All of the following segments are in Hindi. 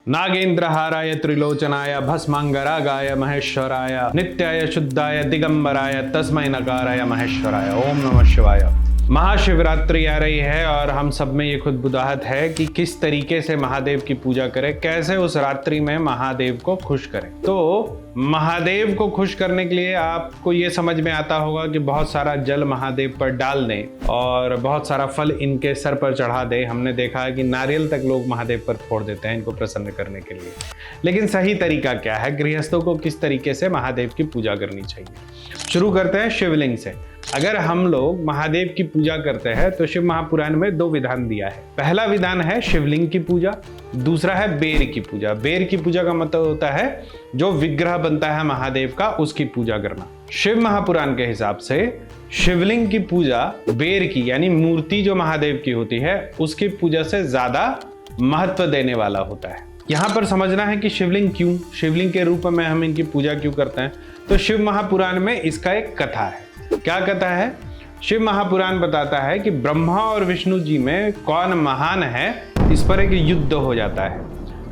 नागेंद्रहाराय त्रिलोचनाय भस्मांगरागाय महेश्वराय नित्याय शुद्धाय दिगंबराय तस्मै नकाराय महेश्वराय। ओम नमः शिवाय। महाशिवरात्रि आ रही है और हम सब में ये खुदबुदाहट है कि किस तरीके से महादेव की पूजा करें, कैसे उस रात्रि में महादेव को खुश करें। तो महादेव को खुश करने के लिए आपको ये समझ में आता होगा कि बहुत सारा जल महादेव पर डाल दें और बहुत सारा फल इनके सर पर चढ़ा दें। हमने देखा है कि नारियल तक लोग महादेव पर फोड़ देते हैं इनको प्रसन्न करने के लिए। लेकिन सही तरीका क्या है, गृहस्थों को किस तरीके से महादेव की पूजा करनी चाहिए। शुरू करते हैं शिवलिंग से। अगर हम लोग महादेव की पूजा करते हैं तो शिव महापुराण में 2 विधान दिया है। पहला विधान है शिवलिंग की पूजा, दूसरा है बेर की पूजा। बेर की पूजा का मतलब होता है जो विग्रह बनता है महादेव का उसकी पूजा करना। शिव महापुराण के हिसाब से शिवलिंग की पूजा बेर की यानी मूर्ति जो महादेव की होती है उसकी पूजा से ज्यादा महत्व देने वाला होता है। यहाँ पर समझना है कि शिवलिंग क्यों, शिवलिंग के रूप में हम इनकी पूजा क्यों करते हैं। तो शिव महापुराण में इसका एक कथा है। क्या कथा है? शिव महापुराण बताता है कि ब्रह्मा और विष्णु जी में कौन महान है इस पर एक युद्ध हो जाता है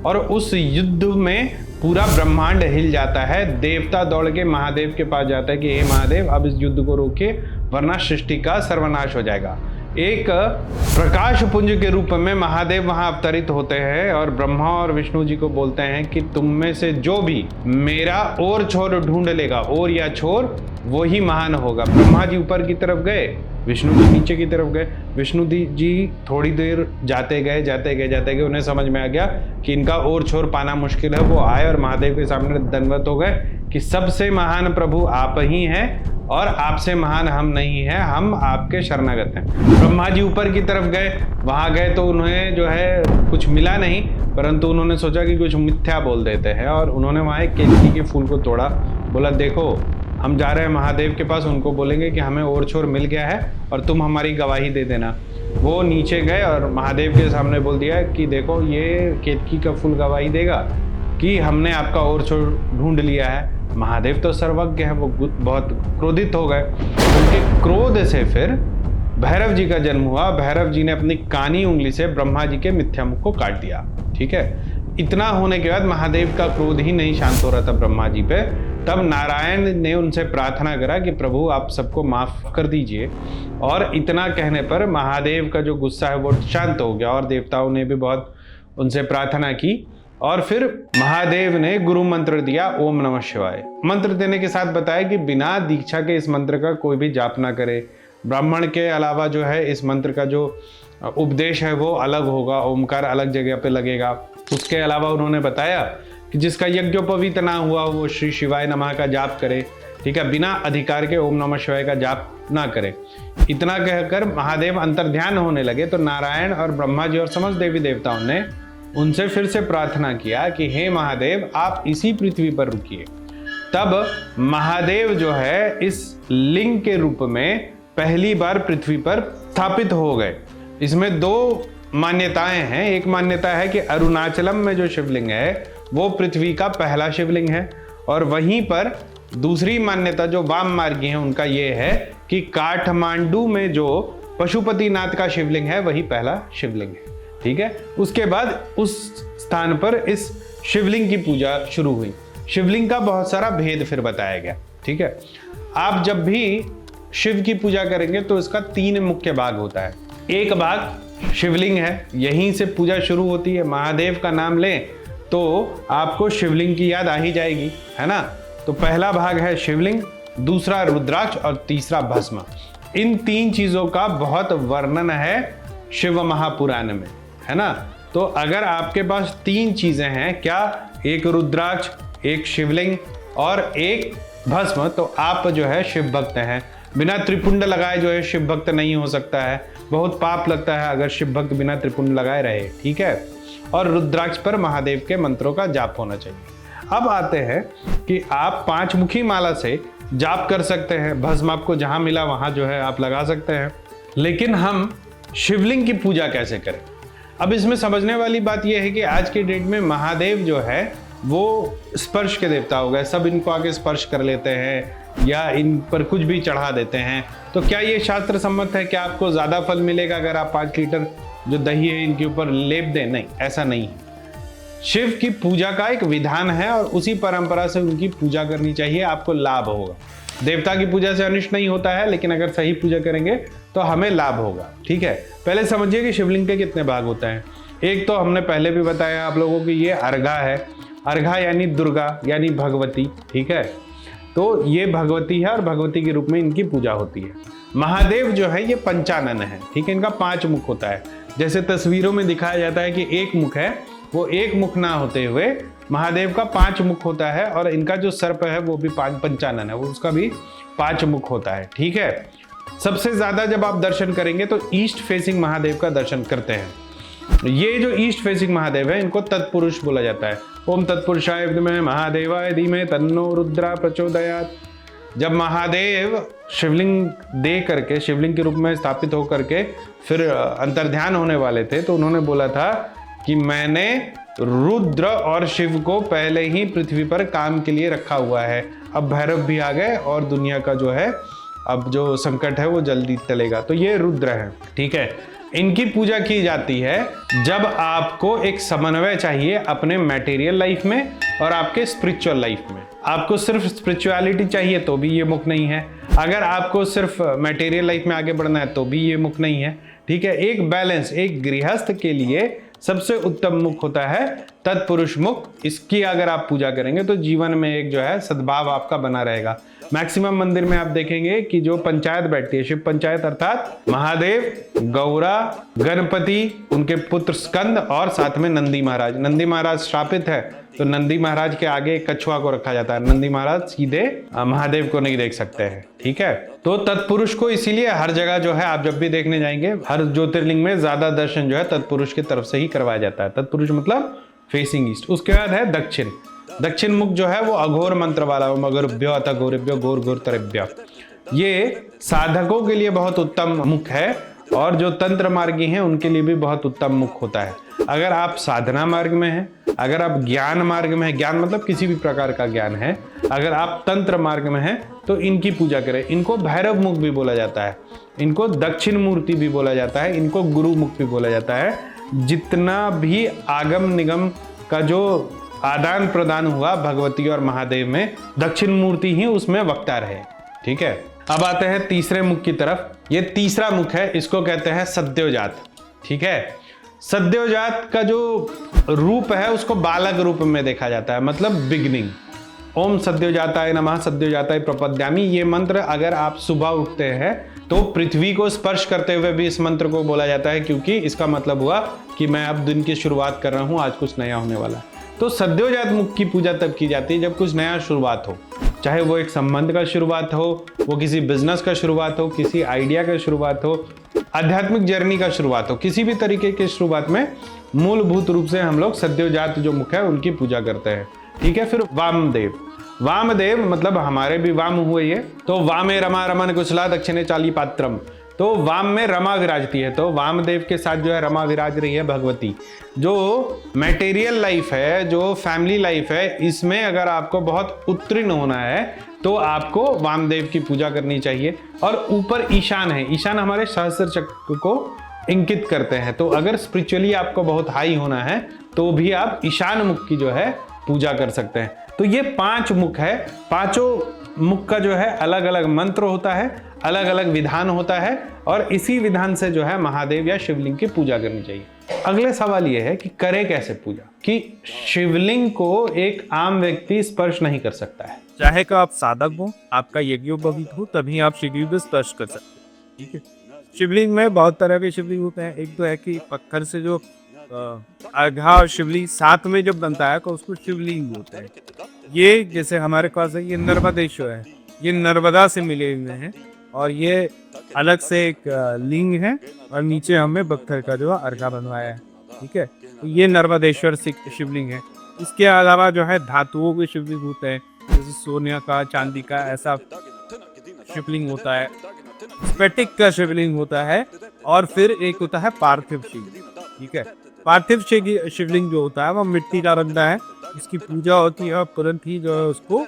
और उस युद्ध में पूरा ब्रह्मांड हिल जाता है। देवता दौड़ के महादेव के पास जाता है कि हे महादेव अब इस युद्ध को रोकिए वरना सृष्टि का सर्वनाश हो जाएगा। एक प्रकाश पुंज के रूप में महादेव वहां अवतरित होते हैं और ब्रह्मा और विष्णु जी को बोलते हैं कि तुम में से जो भी मेरा और छोर ढूंढ लेगा, और या छोर, वो ही महान होगा। ब्रह्मा जी ऊपर की तरफ गए, विष्णु जी नीचे की तरफ गए। विष्णु जी थोड़ी देर जाते गए उन्हें समझ में आ गया कि इनका और छोर पाना मुश्किल है। वो आए और महादेव के सामने दंडवत हो गए कि सबसे महान प्रभु आप ही हैं और आपसे महान हम नहीं हैं, हम आपके शरणागत हैं। ब्रह्मा जी ऊपर की तरफ गए, वहां गए तो उन्हें जो है कुछ मिला नहीं, परंतु उन्होंने सोचा कि कुछ मिथ्या बोल देते हैं और उन्होंने वहां एक केतकी के फूल को तोड़ा। बोला देखो हम जा रहे हैं महादेव के पास, उनको बोलेंगे कि हमें और छोर मिल गया है और तुम हमारी गवाही दे देना। वो नीचे गए और महादेव के सामने बोल दिया कि देखो ये केतकी का फूल गवाही देगा कि हमने आपका और छोर ढूंढ लिया है। महादेव तो सर्वज्ञ है, वो बहुत क्रोधित हो गए। उनके क्रोध से फिर भैरव जी का जन्म हुआ। भैरव जी ने अपनी कानी उंगली से ब्रह्मा जी के मिथ्या मुख को काट दिया। ठीक है, इतना होने के बाद महादेव का क्रोध ही नहीं शांत हो रहा था ब्रह्मा जी पे। तब नारायण ने उनसे प्रार्थना करा कि प्रभु आप सबको माफ कर दीजिए, और इतना कहने पर महादेव का जो गुस्सा है वो शांत हो गया और देवताओं ने भी बहुत उनसे प्रार्थना की। और फिर महादेव ने गुरु मंत्र दिया, ओम नमः शिवाय। मंत्र देने के साथ बताया कि बिना दीक्षा के इस मंत्र का कोई भी जाप ना करे। ब्राह्मण के अलावा जो है इस मंत्र का जो उपदेश है वो अलग होगा, ओमकार अलग जगह पे लगेगा। उसके अलावा उन्होंने बताया कि जिसका यज्ञोपवीत ना हुआ वो श्री शिवाय नमः का जाप करे। ठीक है, बिना अधिकार के ओम नमः शिवाय का जाप ना करे। इतना कहकर महादेव अंतर्ध्यान होने लगे तो नारायण और ब्रह्मा जी और समस्त देवी देवताओं ने उनसे फिर से प्रार्थना किया कि हे महादेव आप इसी पृथ्वी पर रुकिए। तब महादेव जो है इस लिंग के रूप में पहली बार पृथ्वी पर स्थापित हो गए। इसमें 2 मान्यताएं हैं। एक मान्यता है कि अरुणाचलम में जो शिवलिंग है वो पृथ्वी का पहला शिवलिंग है, और वहीं पर दूसरी मान्यता जो वाम मार्गी है उनका ये है कि काठमांडू में जो पशुपतिनाथ का शिवलिंग है वही पहला शिवलिंग है। ठीक है, उसके बाद उस स्थान पर इस शिवलिंग की पूजा शुरू हुई। शिवलिंग का बहुत सारा भेद फिर बताया गया। ठीक है, आप जब भी शिव की पूजा करेंगे तो इसका 3 मुख्य भाग होता है। एक भाग शिवलिंग है, यहीं से पूजा शुरू होती है। महादेव का नाम लें तो आपको शिवलिंग की याद आ ही जाएगी, है ना। तो पहला भाग है शिवलिंग, दूसरा रुद्राक्ष और तीसरा भस्म। इन 3 चीजों का बहुत वर्णन है शिव महापुराण में, है ना। तो अगर आपके पास 3 चीजें हैं, क्या, एक रुद्राक्ष, एक शिवलिंग और एक भस्म, तो आप जो है शिव भक्त हैं। बिना त्रिपुंड लगाए जो है शिव भक्त नहीं हो सकता है। बहुत पाप लगता है अगर शिव भक्त बिना त्रिपुंड लगाए रहे। ठीक है, और रुद्राक्ष पर महादेव के मंत्रों का जाप होना चाहिए। अब आते हैं कि आप 5 मुखी माला से जाप कर सकते हैं। भस्म आपको जहां मिला वहां जो है आप लगा सकते हैं। लेकिन हम शिवलिंग की पूजा कैसे करें? अब इसमें समझने वाली बात यह है कि आज की डेट में महादेव जो है वो स्पर्श के देवता हो गए। सब इनको आके स्पर्श कर लेते हैं या इन पर कुछ भी चढ़ा देते हैं। तो क्या ये शास्त्र सम्मत है कि आपको ज़्यादा फल मिलेगा अगर आप 5 लीटर जो दही है इनके ऊपर लेप दें? नहीं, ऐसा नहीं है। शिव की पूजा का एक विधान है और उसी परंपरा से उनकी पूजा करनी चाहिए, आपको लाभ होगा। देवता की पूजा से अनिष्ट नहीं होता है, लेकिन अगर सही पूजा करेंगे तो हमें लाभ होगा। ठीक है, पहले समझिए कि शिवलिंग के कितने भाग होते हैं। एक तो हमने पहले भी बताया आप लोगों को, ये अर्घा है। अर्घा यानी दुर्गा यानी भगवती। ठीक है, तो ये भगवती है और भगवती के रूप में इनकी पूजा होती है। महादेव जो है ये पंचानन है। ठीक है, इनका 5 मुख होता है। जैसे तस्वीरों में दिखाया जाता है कि एक मुख है, वो एक मुख ना होते हुए महादेव का 5 मुख होता है, और इनका जो सर्प है वो भी पंचानन है, वो उसका भी 5 मुख होता है। ठीक है, सबसे ज्यादा जब आप दर्शन करेंगे तो ईस्ट फेसिंग महादेव का दर्शन करते हैं। ये जो ईस्ट फेसिंग महादेव है इनको तत्पुरुष बोला जाता है। ओम तत्पुरुषाय विद्महे महादेवाय धीमहि तन्नो रुद्रा प्रचोदयात्। जब महादेव शिवलिंग दे करके, शिवलिंग के रूप में स्थापित होकर के फिर अंतर्ध्यान होने वाले थे, तो उन्होंने बोला था कि मैंने रुद्र और शिव को पहले ही पृथ्वी पर काम के लिए रखा हुआ है। अब भैरव भी आ गए और दुनिया का जो है अब जो संकट है वो जल्दी टलेगा। तो ये रुद्र है। ठीक है, इनकी पूजा की जाती है जब आपको एक समन्वय चाहिए अपने मटेरियल लाइफ में और आपके स्पिरिचुअल लाइफ में। आपको सिर्फ स्पिरिचुअलिटी चाहिए तो भी ये मुख नहीं है, अगर आपको सिर्फ मटेरियल लाइफ में आगे बढ़ना है तो भी ये मुख नहीं है। ठीक है, एक बैलेंस, एक गृहस्थ के लिए सबसे उत्तम मुख होता है तत्पुरुष मुख। इसकी अगर आप पूजा करेंगे तो जीवन में एक जो है सद्भाव आपका बना रहेगा। मैक्सिमम मंदिर में आप देखेंगे कि जो पंचायत बैठती है, शिव पंचायत, अर्थात महादेव, गौरा, गणपति, उनके पुत्र स्कंद और साथ में नंदी महाराज। नंदी महाराज श्रापित है तो नंदी महाराज के आगे कछुआ को रखा जाता है। नंदी महाराज सीधे महादेव को नहीं देख सकते हैं। ठीक है, तो तत्पुरुष को इसीलिए हर जगह जो है आप जब भी देखने जाएंगे, हर ज्योतिर्लिंग में ज्यादा दर्शन जो है तत्पुरुष की तरफ से ही करवाया जाता है। तत्पुरुष मतलब फेसिंग ईस्ट। उसके बाद है दक्षिण। दक्षिण मुख जो है वो अघोर मंत्र वाला, अघोरभ्यो अथ घोरेभ्यो घोर घोर तरेभ्य। ये साधकों के लिए बहुत उत्तम मुख है और जो तंत्र मार्गी हैं उनके लिए भी बहुत उत्तम मुख होता है। अगर आप साधना मार्ग में हैं, अगर आप ज्ञान मार्ग में हैं, ज्ञान मतलब किसी भी प्रकार का ज्ञान है, अगर आप तंत्र मार्ग में हैं तो इनकी पूजा करें। इनको भैरव मुख भी बोला जाता है, इनको दक्षिण मूर्ति भी बोला जाता है, इनको गुरु मुख भी बोला जाता है। जितना भी आगम निगम का जो आदान प्रदान हुआ भगवती और महादेव में, दक्षिण मूर्ति ही उसमें वक्ता रहे। ठीक है, अब आते हैं तीसरे मुख की तरफ। ये तीसरा मुख है, इसको कहते हैं सद्योजात। ठीक है, सद्योजात का जो रूप है उसको बालक रूप में देखा जाता है, मतलब बिगनिंग। ओम सद्योजाताय नमः सद्योजाताय प्रपद्यामि। ये मंत्र अगर आप सुबह उठते हैं तो पृथ्वी को स्पर्श करते हुए भी इस मंत्र को बोला जाता है, क्योंकि इसका मतलब हुआ कि मैं अब दिन की शुरुआत कर रहा हूँ, आज कुछ नया होने वाला है। तो सद्योजात मुख की पूजा तब की जाती है जब कुछ नया शुरुआत हो, चाहे वो एक संबंध का शुरुआत हो, वो किसी बिजनेस का शुरुआत हो, किसी आइडिया का शुरुआत हो, आध्यात्मिक जर्नी का शुरुआत हो, किसी भी तरीके की शुरुआत में मूलभूत रूप से हम लोग सद्योजात जो मुख है उनकी पूजा करते हैं। ठीक है, फिर वामदेव। वामदेव मतलब हमारे भी वाम हुए ये, तो वामे रमा रमन कुशला दक्षिणे चाली पात्रम। तो वाम में रमा विराजती है, तो वामदेव के साथ जो है रमा विराज रही है भगवती। जो मटेरियल लाइफ है, जो फैमिली लाइफ है, इसमें अगर आपको बहुत उत्तीर्ण होना है तो आपको वामदेव की पूजा करनी चाहिए। और ऊपर ईशान है, ईशान हमारे सहस्त्र चक्र को इंकित करते हैं। तो अगर स्पिरिचुअली आपको बहुत हाई होना है तो भी आप ईशान मुख की जो है पूजा कर सकते हैं। तो ये 5 मुख है। पांचों मुख का जो है अलग अलग मंत्र होता है, अलग अलग विधान होता है, और इसी विधान से जो है महादेव या शिवलिंग की पूजा करनी चाहिए। अगले सवाल ये है कि करें कैसे पूजा, कि शिवलिंग को एक आम व्यक्ति स्पर्श नहीं कर सकता है। चाहे का आप साधक हो, आपका यज्ञोपवीत हो, तभी आप शिवलिंग को स्पर्श कर सकते हैं। ठीक है, शिवलिंग में बहुत तरह के शिवलिंग होते हैं। एक तो है कि पत्थर से जो अर्घा और शिवलिंग साथ में जब बनता है तो उसको शिवलिंग बोलते हैं। ये जैसे हमारे पास है, ये नर्मदेश्वर है, ये नर्मदा से मिले हुए हैं, और ये अलग से एक लिंग है, और नीचे हमने पत्थर का जो अर्घा बनवाया है। ठीक है, तो ये नर्मदेश्वर शिवलिंग है। इसके अलावा जो है धातुओं के शिवलिंग होते हैं, जैसे सोने का, चांदी का, ऐसा शिवलिंग होता है। स्फटिक का शिवलिंग होता है, और फिर एक होता है पार्थिव शिवलिंग। ठीक है, पार्थिव शिवलिंग जो होता है वो मिट्टी का बनता है, इसकी पूजा होती है और तुरंत ही जो है उसको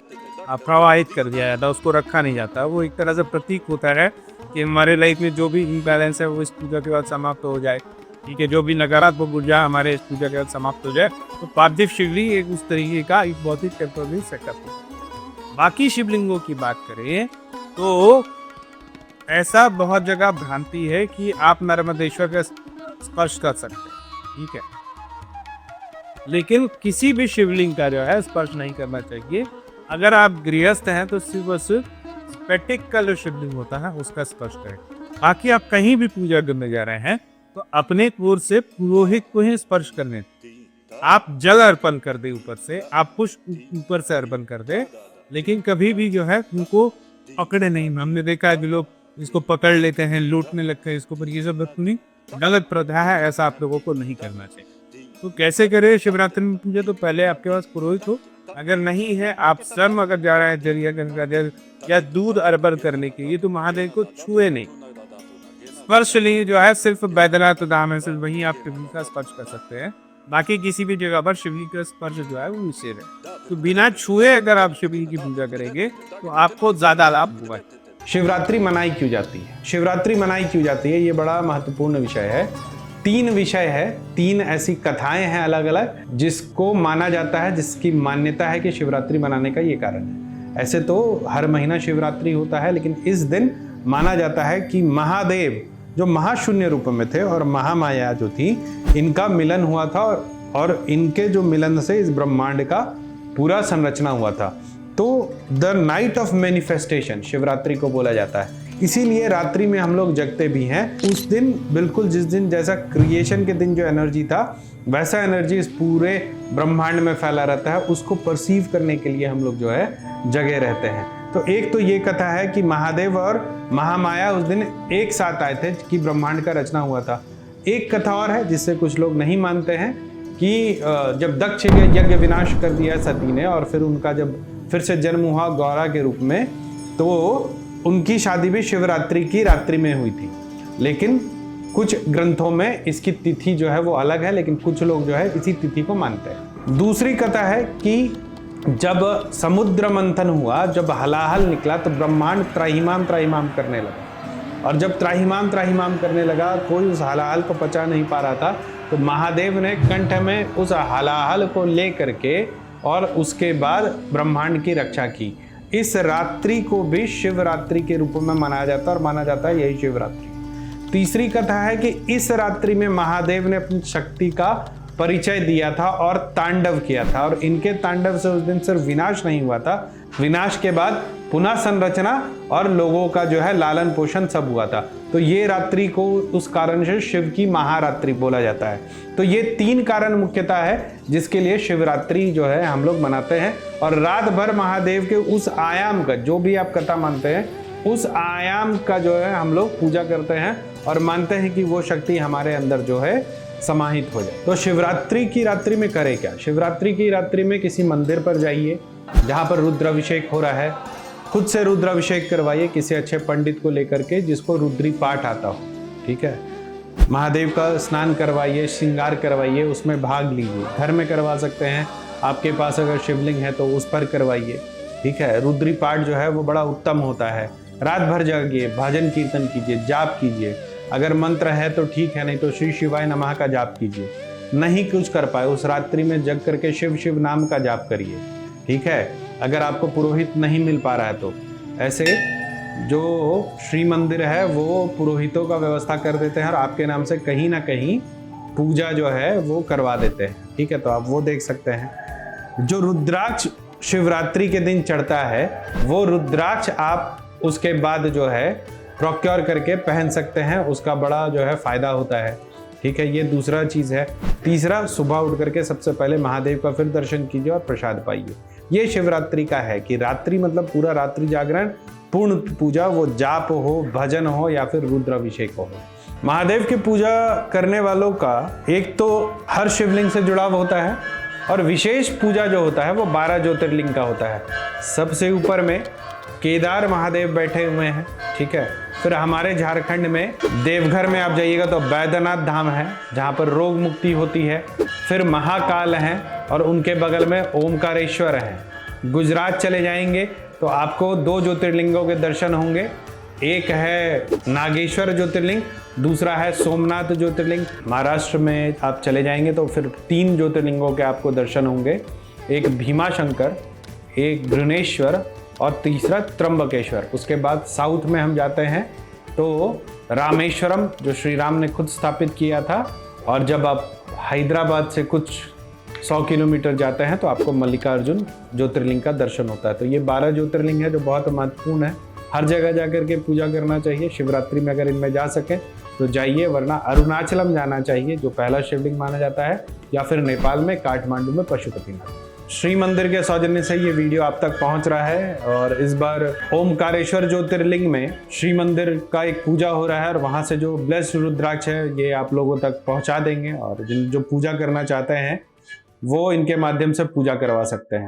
प्रवाहित कर दिया जाता है, उसको रखा नहीं जाता। वो एक तरह से प्रतीक होता है कि हमारे लाइफ में जो भी इम्बैलेंस है वो इस पूजा के बाद समाप्त हो जाए। ठीक है, जो भी नकारात्मक ऊर्जा हमारे इस पूजा के बाद समाप्त हो जाए, तो पार्थिव शिवलिंग एक उस तरीके का एक बहुत ही टेम्पररी सेटअप है। बाकी शिवलिंगों की बात करें तो ऐसा बहुत जगह भ्रांति है कि आप नर्मदेश्वर का स्पर्श कर सकते हैं, ठीक है, लेकिन किसी भी शिवलिंग का जो है स्पर्श नहीं करना चाहिए। अगर आप गृहस्थ हैं तो सिर्फ और सिर्फ स्फटिक का जो शिवलिंग होता है उसका स्पर्श करें। बाकी आप कहीं भी पूजा करने जा रहे हैं तो अपने ओर से पुरोहित को ही स्पर्श करने, आप जल अर्पण कर दे ऊपर से, आप पुष्प ऊपर से अर्पण कर दे, लेकिन कभी भी जो है उनको पकड़े नहीं। हमने देखा है कि लोग इसको पकड़ लेते हैं, लूटने लगते हैं इसको, पर ये सब अपनी गलत प्रथा है, ऐसा आप लोगों को नहीं करना चाहिए। तो कैसे करें शिवरात्रि में पूजा? तो पहले आपके पास पुरोहित हो, अगर नहीं है आप स्वयं अगर जा रहे हैं जरिया गंगा जल या दूध अर्पण करने के लिए, तो महादेव को छुए नहीं, स्पर्श लिए जो है सिर्फ बैद्यनाथ धाम है, सिर्फ वहीं आप शिवलिंग का स्पर्श कर सकते हैं। बाकी किसी भी जगह पर शिवलिंग का स्पर्श जो है वो निषेध है। तो बिना छुए अगर आप शिवलिंग की पूजा करेंगे तो आपको ज्यादा लाभ होगा। शिवरात्रि मनाई क्यों जाती है? शिवरात्रि मनाई क्यों जाती है, ये बड़ा महत्वपूर्ण विषय है। 3 विषय है, 3 ऐसी कथाएं हैं अलग अलग जिसको माना जाता है, जिसकी मान्यता है कि शिवरात्रि मनाने का ये कारण है। ऐसे तो हर महीना शिवरात्रि होता है, लेकिन इस दिन माना जाता है कि महादेव जो महाशून्य रूप में थे और महामाया जो थी, इनका मिलन हुआ था और इनके जो मिलन से इस ब्रह्मांड का पूरा संरचना हुआ था। तो the night of manifestation Shivratri को बोला जाता है। इसीलिए रात्रि में हम लोग जगते भी हैं। उस दिन बिल्कुल जिस दिन जैसा क्रिएशन के दिन जो एनर्जी था, वैसा एनर्जी इस पूरे ब्रह्मांड में फैला रहता है। उसको परसीव करने के लिए हम लोग जो है जगे रहते हैं। तो एक तो ये कथा है कि महादेव और महामाया उस दिन एक साथ आए थे कि ब्रह्मांड का रचना हुआ था। एक कथा और है जिससे कुछ लोग नहीं मानते हैं कि जब दक्ष के यज्ञ विनाश कर दिया सती ने और फिर उनका जब फिर से जन्म हुआ गौरा के रूप में, तो उनकी शादी भी शिवरात्रि की रात्रि में हुई थी। लेकिन कुछ ग्रंथों में इसकी तिथि जो है वो अलग है, लेकिन कुछ लोग जो है इसी तिथि को मानते हैं। दूसरी कथा है कि जब समुद्र मंथन हुआ, जब हलाहल निकला, तो ब्रह्मांड त्राहिमाम त्राहिमाम करने लगा। और जब त्राहिमाम त्राहिमाम करने लगा, कोई उस हलाहल को पचा नहीं पा रहा था, तो महादेव ने कंठ में उस हलाहल को ले करके और उसके बाद ब्रह्मांड की रक्षा की। इस रात्रि को भी शिवरात्रि के रूप में मनाया जाता है और माना जाता है यही शिवरात्रि। तीसरी कथा है कि इस रात्रि में महादेव ने अपनी शक्ति का परिचय दिया था और तांडव किया था, और इनके तांडव से उस दिन सिर्फ विनाश नहीं हुआ था, विनाश के बाद पुनः संरचना और लोगों का जो है लालन पोषण सब हुआ था। तो ये रात्रि को उस कारण से शिव की महारात्रि बोला जाता है। तो ये 3 कारण मुख्यतः है जिसके लिए शिवरात्रि जो है हम लोग मनाते हैं। और रात भर महादेव के उस आयाम का, जो भी आप कथा मानते हैं, उस आयाम का जो है हम लोग पूजा करते हैं और मानते हैं कि वो शक्ति हमारे अंदर जो है समाहित हो जाए। तो शिवरात्रि की रात्रि में करें क्या? शिवरात्रि की रात्रि में किसी मंदिर पर जाइए जहाँ पर रुद्राभिषेक हो रहा है, खुद से रुद्राभिषेक करवाइए किसी अच्छे पंडित को लेकर के जिसको रुद्री पाठ आता हो, ठीक है। महादेव का स्नान करवाइए, श्रृंगार करवाइए, उसमें भाग लीजिए। घर में करवा सकते हैं, आपके पास अगर शिवलिंग है तो उस पर करवाइए, ठीक है। रुद्री पाठ जो है वो बड़ा उत्तम होता है। रात भर जागिए, भजन कीर्तन कीजिए, जाप कीजिए। अगर मंत्र है तो ठीक है, नहीं तो श्री शिवाय नमः का जाप कीजिए। नहीं कुछ कर पाए उस रात्रि में जग करके शिव शिव नाम का जाप करिए, ठीक है। अगर आपको पुरोहित नहीं मिल पा रहा है तो ऐसे जो श्री मंदिर है वो पुरोहितों का व्यवस्था कर देते हैं और आपके नाम से कहीं ना कहीं पूजा जो है वो करवा देते हैं, ठीक है। तो आप वो देख सकते हैं। जो रुद्राक्ष शिवरात्रि के दिन चढ़ता है वो रुद्राक्ष आप उसके बाद जो है प्रोक्योर करके पहन सकते हैं, उसका बड़ा जो है फायदा होता है, ठीक है। ये दूसरा चीज़ है। तीसरा, सुबह उठ करके सबसे पहले महादेव का फिर दर्शन कीजिए और प्रसाद पाइए। ये शिवरात्रि का है कि रात्रि मतलब पूरा रात्रि जागरण, पूर्ण पूजा, वो जाप हो, भजन हो या फिर रुद्राभिषेक हो। महादेव की पूजा करने वालों का एक तो हर शिवलिंग से जुड़ाव होता है और विशेष पूजा जो होता है वो 12 ज्योतिर्लिंग का होता है। सबसे ऊपर में केदार महादेव बैठे हुए हैं, ठीक है। फिर हमारे झारखंड में देवघर में आप जाइएगा तो बैद्यनाथ धाम है जहाँ पर रोग मुक्ति होती है। फिर महाकाल हैं और उनके बगल में ओमकारेश्वर हैं। गुजरात चले जाएंगे तो आपको 2 ज्योतिर्लिंगों के दर्शन होंगे। एक है नागेश्वर ज्योतिर्लिंग, दूसरा है सोमनाथ ज्योतिर्लिंग। महाराष्ट्र में आप चले जाएंगे तो फिर 3 ज्योतिर्लिंगों के आपको दर्शन होंगे, एक भीमाशंकर, एक घृणेश्वर और तीसरा त्र्यंबकेश्वर। उसके बाद साउथ में हम जाते हैं तो रामेश्वरम, जो श्री राम ने खुद स्थापित किया था, और जब आप हैदराबाद से कुछ 100 किलोमीटर जाते हैं तो आपको मल्लिकार्जुन ज्योतिर्लिंग का दर्शन होता है। तो ये 12 ज्योतिर्लिंग है जो बहुत महत्वपूर्ण है, हर जगह जाकर के पूजा करना चाहिए। शिवरात्रि में अगर इनमें जा सके तो जाइए, वरना अरुणाचलम जाना चाहिए जो पहला शिवलिंग माना जाता है, या फिर नेपाल में काठमांडू में पशुपतिनाथ। श्री मंदिर के सौजन्य से ये वीडियो आप तक पहुंच रहा है, और इस बार ओमकारेश्वर ज्योतिर्लिंग में श्री मंदिर का एक पूजा हो रहा है, और वहां से जो ब्लेस्ड रुद्राक्ष है ये आप लोगों तक पहुंचा देंगे, और जो पूजा करना चाहते हैं वो इनके माध्यम से पूजा करवा सकते हैं।